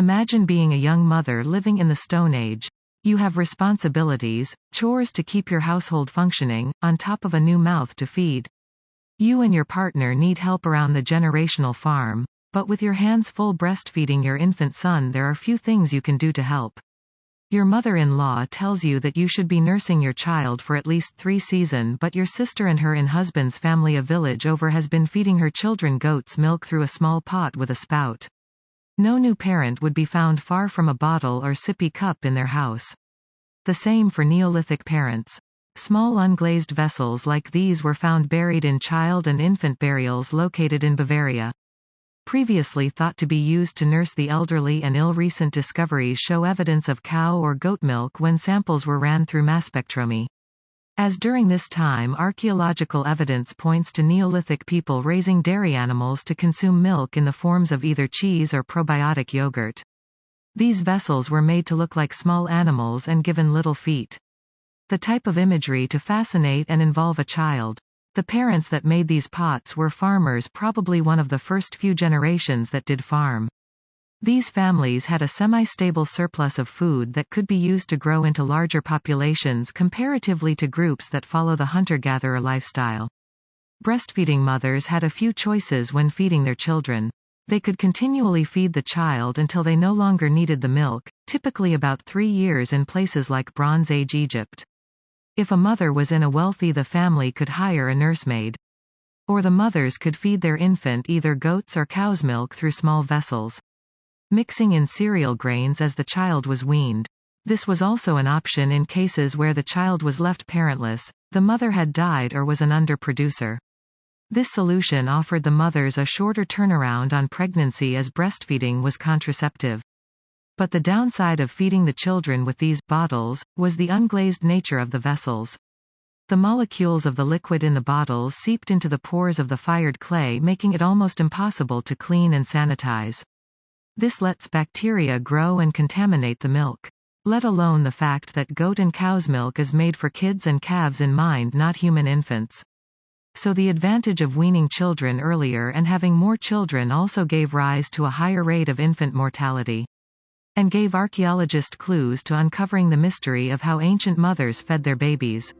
Imagine being a young mother living in the Stone Age. You have responsibilities, chores to keep your household functioning, on top of a new mouth to feed. You and your partner need help around the generational farm, but with your hands full breastfeeding your infant son, there are few things you can do to help. Your mother-in-law tells you that you should be nursing your child for at least 3 seasons, but your sister and her husband's family a village over has been feeding her children goat's milk through a small pot with a spout. No new parent would be found far from a bottle or sippy cup in their house. The same for Neolithic parents. Small unglazed vessels like these were found buried in child and infant burials located in Bavaria. Previously thought to be used to nurse the elderly and ill, recent discoveries show evidence of cow or goat milk when samples were ran through mass spectrometry. As during this time archaeological evidence points to Neolithic people raising dairy animals to consume milk in the forms of either cheese or probiotic yogurt. These vessels were made to look like small animals and given little feet. The type of imagery to fascinate and involve a child. The parents that made these pots were farmers, probably one of the first few generations that did farm. These families had a semi-stable surplus of food that could be used to grow into larger populations comparatively to groups that follow the hunter-gatherer lifestyle. Breastfeeding mothers had a few choices when feeding their children. They could continually feed the child until they no longer needed the milk, typically about 3 years in places like Bronze Age Egypt. If a mother was in a wealthy, the family could hire a nursemaid. Or the mothers could feed their infant either goat's or cow's milk through small vessels. Mixing in cereal grains as the child was weaned. This was also an option in cases where the child was left parentless, the mother had died or was an underproducer. This solution offered the mothers a shorter turnaround on pregnancy as breastfeeding was contraceptive. But the downside of feeding the children with these bottles was the unglazed nature of the vessels. The molecules of the liquid in the bottles seeped into the pores of the fired clay, making it almost impossible to clean and sanitize. This lets bacteria grow and contaminate the milk. Let alone the fact that goat and cow's milk is made for kids and calves in mind, not human infants. So the advantage of weaning children earlier and having more children also gave rise to a higher rate of infant mortality. And gave archaeologists clues to uncovering the mystery of how ancient mothers fed their babies.